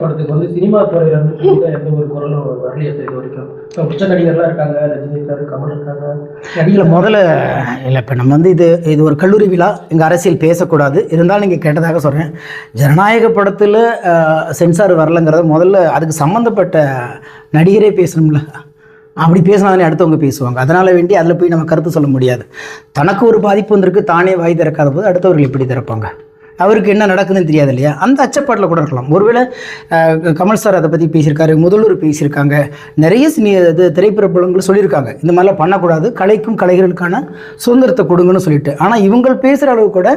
படத்துக்கு வந்து சினிமா துறையில இருந்து எந்த ஒரு குரலும் வரலையே இது வரைக்கும். இப்போ உச்ச நடிகர்லாம் இருக்காங்க, ரஜினி சார், கமல் இருக்காங்க. நடிகர் முதல்ல இல்லை. இப்போ நம்ம வந்து இது ஒரு கல்லூரி விழா, இங்கே அரசியல் பேசக்கூடாது. இருந்தாலும் நீங்கள் கேட்டதாக சொல்கிறேன். ஜனநாயக படத்தில் சென்சார் வரலைங்கிறத முதல்ல அதுக்கு சம்மந்தப்பட்ட நடிகரே பேசணும்ல. அப்படி பேசினாலே அடுத்தவங்க பேசுவாங்க. அதனால் வேண்டி அதில் போய் நம்ம கருத்து சொல்ல முடியாது. தனக்கு ஒரு பாதிப்பு வந்திருக்கு, தானே வாய் திறக்காத போது அடுத்தவர்கள் எப்படி திறப்பாங்க? அவருக்கு என்ன நடக்குதுன்னு தெரியாது இல்லையா? அந்த அச்சப்பாட்டில் கூட இருக்கலாம். ஒருவேளை கமல் சார் அதை பற்றி பேசியிருக்காரு, முதல்வர் பேசியிருக்காங்க, நிறைய திரைப்பட படங்கள் சொல்லியிருக்காங்க இந்த மாதிரிலாம் பண்ணக்கூடாது, கலைக்கும் கலைஞர்களுக்கான சுதந்திரத்தை கொடுங்கன்னு சொல்லிட்டு. ஆனால் இவங்க பேசுகிற அளவு கூட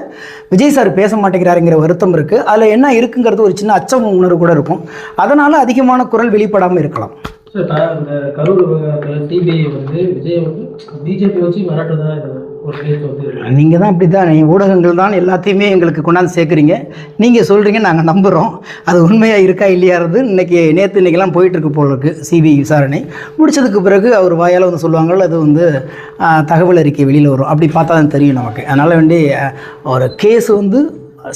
விஜய் சார் பேச மாட்டேங்கிறாருங்கிற வருத்தம் இருக்குது. அதில் என்ன இருக்குங்கிறது ஒரு சின்ன அச்சம் உணர்வு கூட இருக்கும். அதனால் அதிகமான குரல் வெளிப்படாமல் இருக்கலாம். சார், இந்த கரூர் விவகாரத்தில் சிபிஐ வந்து விஜய் வந்து பிஜேபி வச்சு மிரட்டுதான் ஒரு கேஸ் வந்து. நீங்கள் தான் அப்படி தான், ஊடகங்கள் தான் எல்லாத்தையுமே எங்களுக்கு கொண்டாந்து சேர்க்குறீங்க. நீங்கள் சொல்கிறீங்க, நாங்கள் நம்புகிறோம். அது உண்மையாக இருக்கா இல்லையாறது இன்றைக்கெல்லாம் போயிட்டுருக்கு போல இருக்குது. சிபிஐ விசாரணை முடித்ததுக்கு பிறகு அவர் வாயால் வந்து சொல்லுவாங்க, அது வந்து தகவல் அறிக்கை வெளியில் வரும். அப்படி பார்த்தா தான் தெரியும் நமக்கு. அதனால் வேண்டி ஒரு கேஸ் வந்து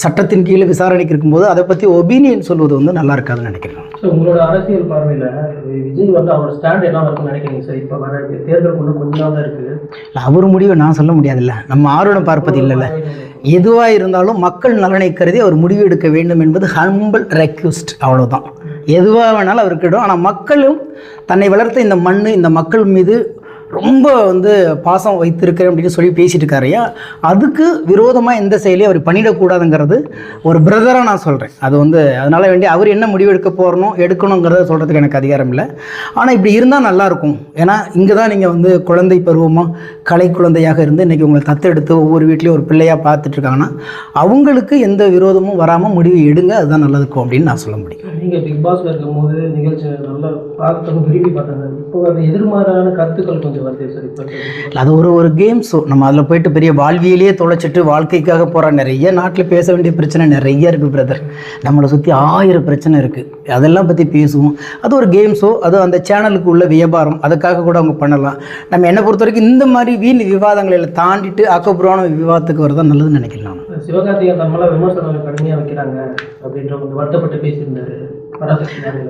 சட்டத்தின் கீழே விசாரணைக்கு இருக்கும்போது அதை பற்றி ஒப்பீனியன் சொல்வது வந்து நல்லா இருக்காதுன்னு நினைக்கிறேன். ஸோ உங்களோட அரசியல் பார்வையில் விஜய் வந்து அவரோட ஸ்டாண்ட் என்ன இருக்குன்னு நினைக்கிறீங்க சார்? இப்போ வர தேர்தல் ஒன்று கொஞ்ச நாள் தான் இருக்குது. அவர் முடிவை நான் சொல்ல முடியாதுல்ல, நம்ம ஆர்வம் பார்ப்பது இல்லைல்ல. எதுவாக இருந்தாலும் மக்கள் நலனை கருதி அவர் முடிவு எடுக்க வேண்டும் என்பது ஹம்பிள் ரெக்வெஸ்ட், அவ்வளோதான். எதுவாக வேணாலும் அவருக்கு இடம். ஆனால் மக்களும் தன்னை வளர்த்த இந்த மண், இந்த மக்கள் மீது ரொம்ப வந்து பாசம் வைத்திருக்கிறேன் அப்படின்னு சொல்லி பேசிட்டு இருக்காரையா, அதுக்கு விரோதமாக எந்த செயலையும் அவர் பண்ணிடக்கூடாதுங்கிறது ஒரு பிரதராக நான் சொல்கிறேன். அது வந்து அதனால் வேண்டி அவர் என்ன முடிவு எடுக்கணுங்கிறத சொல்கிறதுக்கு எனக்கு அதிகாரம் இல்லை. ஆனால் இப்படி இருந்தால் நல்லாயிருக்கும். ஏன்னா இங்கே தான் நீங்கள் வந்து குழந்தை பருவமாக கலை குழந்தையாக இருந்து இன்றைக்கி உங்களை தத்தெடுத்து ஒவ்வொரு வீட்லேயும் ஒரு பிள்ளையாக பார்த்துட்ருக்காங்கன்னா அவங்களுக்கு எந்த விரோதமும் வராமல் முடிவு எடுங்க, அதுதான் நல்லதுக்கும் அப்படின்னு நான் சொல்ல முடியும். நீங்கள் பிக் பாஸில் இருக்கும்போது நிகழ்ச்சி நல்லா பார்த்து விரும்பி பார்த்தாங்க. இப்போ அந்த எதிர்மாறான கருத்துக்கள் கொஞ்சம் வருது சார். இப்போ அது ஒரு கேம் ஷோ. நம்ம அதில் போயிட்டு பெரிய வாழ்வியலையே தொலைச்சிட்டு வாழ்க்கைக்காக போகிற நிறைய நாட்டில் பேச வேண்டிய பிரச்சனை நிறைய இருக்குது பிரதர். நம்மளை சுற்றி 1000 பிரச்சனை இருக்குது. அதெல்லாம் பற்றி பேசுவோம். அது ஒரு கேம் ஷோ. அது அந்த சேனலுக்கு உள்ள வியாபாரம். அதுக்காக கூட அவங்க பண்ணலாம். நம்ம என்னை பொறுத்த வரைக்கும் இந்த மாதிரி வீண் விவாதங்களை தாண்டிட்டு ஆக்கப்பூர்வமான விவாதத்துக்கு வரதான் நல்லதுன்னு நினைக்கலாம். சிவகார்த்திகேயன் நம்மளாம் விமர்சனம் கடுமையாக வைக்கிறாங்க அப்படின்ற கொஞ்சம் வருத்தப்பட்டு பேசியிருந்தாரு.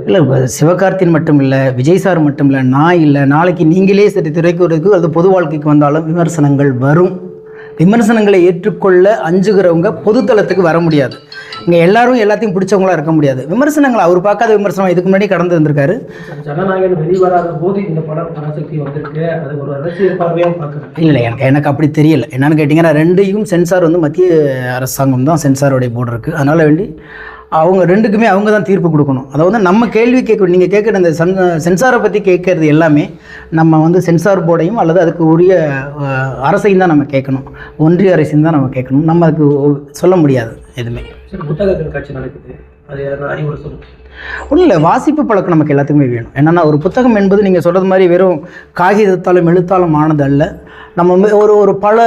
இல்லை, சிவகார்த்திகேயன் மட்டும் இல்லை, விஜய் சார் மட்டும் இல்லை, நான் இல்லை, நாளைக்கு நீங்களே சரி திரைக்குறதுக்கு அது பொது வாழ்க்கைக்கு வந்தாலும் விமர்சனங்கள் வரும். விமர்சனங்களை ஏற்றுக்கொள்ள அஞ்சுகிறவங்க பொதுத்தளத்துக்கு வர முடியாது. இங்கே எல்லாரும் எல்லாத்தையும் பிடிச்சவங்களா இருக்க முடியாது. விமர்சனங்கள் அவர் பார்க்காத விமர்சனம் இதுக்கு முன்னாடி கடந்து இருந்திருக்காரு. ஜனநாயகன் வெளிவராத போது இந்த படம் பராசக்தி வந்திருக்கு. அது ஒரு அரசியல் பார்வையாக பார்க்குறேன். இல்லை, எனக்கு அப்படி தெரியல. என்னன்னு கேட்டிங்கன்னா, ரெண்டையும் சென்சார் வந்து மத்திய அரசாங்கம் தான் சென்சாரோடைய போர்டு இருக்குது. அதனால் வேண்டி அவங்க ரெண்டுக்குமே அவங்க தான் தீர்ப்பு கொடுக்கணும். அதை வந்து நம்ம கேள்வி கேட்கணும். நீங்கள் கேட்குற இந்த சென்சாரை பற்றி கேட்கறது எல்லாமே நம்ம வந்து சென்சார் போர்டையும் அல்லது அதுக்கு உரிய அரசையும் தான் நம்ம கேட்கணும். ஒன்றிய அரசையும் தான் நம்ம கேட்கணும். நம்ம அதுக்கு சொல்ல முடியாது எதுவுமே. புத்தக கண்காட்சி நடக்குது, அது அறிவுரை சொல்லுங்கள். ஒன்றும் இல்லை, வாசிப்பு பழக்கம் நமக்கு எல்லாத்துக்குமே வேணும். என்னென்னா ஒரு புத்தகம் என்பது நீங்கள் சொல்கிறது மாதிரி வெறும் காகிதத்தாலும் எழுத்தாலும் ஆனது அல்ல. நம்ம ஒரு பல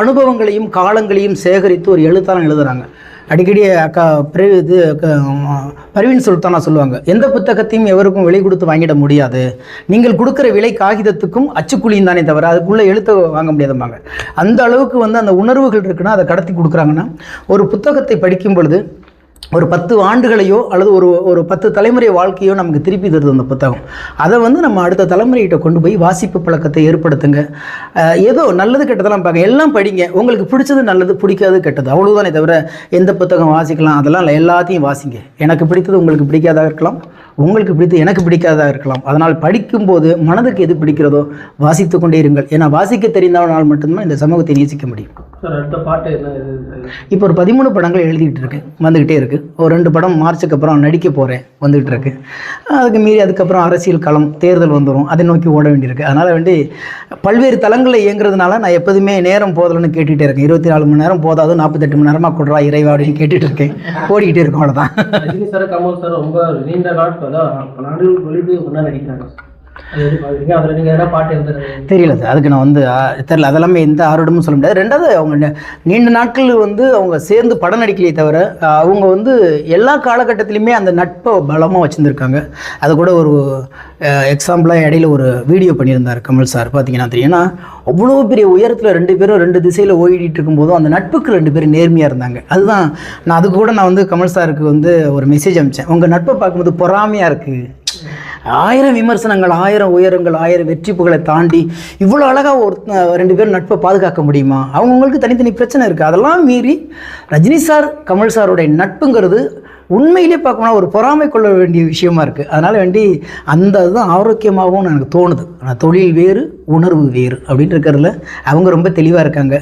அனுபவங்களையும் காலங்களையும் சேகரித்து ஒரு எழுத்தாளம் எழுதுகிறாங்க. அடிக்கடி பர்வீன் சுல்தானா சொல்லுவாங்க, எந்த புத்தகத்தையும் எவருக்கும் விலை கொடுத்து வாங்கிட முடியாது. நீங்கள் கொடுக்குற விலை காகிதத்துக்கும் அச்சுக்குழியும் தானே தவிர அதுக்குள்ளே எழுத்த வாங்க முடியாதும்பாங்க. அந்த அளவுக்கு வந்து அந்த உணர்வுகள் இருக்குன்னா அதை கடத்தி கொடுக்குறாங்கன்னா, ஒரு புத்தகத்தை படிக்கும் பொழுது ஒரு 10 ஆண்டுகளையோ அல்லது ஒரு 10 தலைமுறை வாழ்க்கையோ நமக்கு திருப்பி தருது அந்த புத்தகம். அதை வந்து நம்ம அடுத்த தலைமுறைகிட்ட கொண்டு போய் வாசிப்பு பழக்கத்தை ஏற்படுத்துங்க. ஏதோ நல்லது கெட்டதெல்லாம் பார்க்க எல்லாம் படிங்க. உங்களுக்கு பிடிச்சது நல்லது, பிடிக்காது கெட்டது, அவ்வளோதானே தவிர எந்த புத்தகம் வாசிக்கலாம் அதெல்லாம் இல்லை. எல்லாத்தையும் வாசிங்க. எனக்கு பிடித்தது உங்களுக்கு பிடிக்காதாக இருக்கலாம், உங்களுக்கு பிடித்து எனக்கு பிடிக்காததாக இருக்கலாம். அதனால் படிக்கும்போது மனதுக்கு எது பிடிக்கிறதோ வாசித்து கொண்டே இருங்கள். ஏன்னா வாசிக்க தெரிந்தவனால் மட்டும்தான் இந்த சமூகத்தை நேசிக்க முடியும். அடுத்த பாட்டு என்ன? இப்போ ஒரு 13 படங்கள் எழுதிக்கிட்டு இருக்கு, வந்துக்கிட்டே இருக்குது. ஒரு 2 படம் மார்ச்சுக்கு அப்புறம் நடிக்க போகிறேன், வந்துக்கிட்டு இருக்கு. அதுக்கு மீறி அதுக்கப்புறம் அரசியல் களம், தேர்தல் வந்துடும், அதை நோக்கி ஓட வேண்டியிருக்கு. அதனால் வேண்டி பல்வேறு தளங்களில் இயங்குறதுனால நான் எப்போதுமே நேரம் போதலன்னு கேட்டுகிட்டே இருக்கேன். 24 மணி நேரம் போதாது, 48 மணி நேரமாக கொடுறா இறைவா அப்படின்னு கேட்டுட்டு இருக்கேன். ஓடிக்கிட்டே இருக்கும், அவ்வளோதான். ரஜினி சார், கமல் சார் ரொம்ப நீண்ட நாட்கள் நாடுகள் வெளியிட்டு ஒன்றா நடிக்கிறாங்க. அது எப்படி பார்க்குறீங்க? அதில் நீங்கள் எதனா பாட்டு எழுதுறது தெரியல சார், அதுக்கு நான் வந்து தெரில, அதெல்லாமே எந்த ஆரோடமும் சொல்ல முடியாது. ரெண்டாவது அவங்க நீண்ட நாட்கள் வந்து அவங்க சேர்ந்து படம் நடிக்கலையே தவிர அவங்க வந்து எல்லா காலகட்டத்திலையுமே அந்த நட்பை பலமாக வச்சுருந்துருக்காங்க. அது கூட ஒரு எக்ஸாம்பிளாக இடையில ஒரு வீடியோ பண்ணியிருந்தார் கமல் சார், பார்த்தீங்கன்னா தெரியும். ஏன்னா அவ்வளோ பெரிய உயரத்தில் 2 பேரும் 2 திசையில் ஓடிட்டு இருக்கும்போதும் அந்த நட்புக்கு 2 பேரும் நேர்மையாக இருந்தாங்க. அதுதான் நான் அதுக்கு கூட நான் வந்து கமல் சாருக்கு வந்து ஒரு மெசேஜ் அனுப்பிச்சேன். உங்கள் நட்பை பார்க்கும்போது பொறாமையாக இருக்குது, 1000 விமர்சனங்கள், 1000 உயரங்கள், 1000 வெற்றி புகழை தாண்டி இவ்வளோ அழகாக 2 பேரும் நட்பை பாதுகாக்க முடியுமா? அவங்கவுங்களுக்கு தனித்தனி பிரச்சனை இருக்குது. அதெல்லாம் மீறி ரஜினி சார் கமல் சாருடைய நட்புங்கிறது உண்மையிலே பார்க்கணும்னா ஒரு பொறாமை கொள்ள வேண்டிய விஷயமா இருக்குது. அதனால் வேண்டி அந்த இதுதான் ஆரோக்கியமாகவும் எனக்கு தோணுது. ஆனால் தொழில் வேறு உணர்வு வேறு அப்படின்னு இருக்கிறதுல அவங்க ரொம்ப தெளிவாக இருக்காங்க.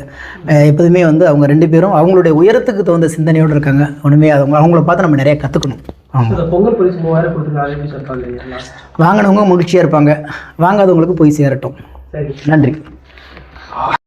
எப்போதுமே வந்து அவங்க 2 பேரும் அவங்களுடைய உயரத்துக்கு தகுந்த சிந்தனையோடு இருக்காங்க. ஒன்றுமே அவங்கள பார்த்து நம்ம நிறையா கற்றுக்கணும். ஆமாம், பொங்கல் பரிசு 3000 கொடுத்துருக்காங்க, எப்படி சார் பார்க்குறீங்க? வாங்கினவங்க மகிழ்ச்சியாக இருப்பாங்க, வாங்காதவங்களுக்கு போய் சேரட்டும். சரி, நன்றி.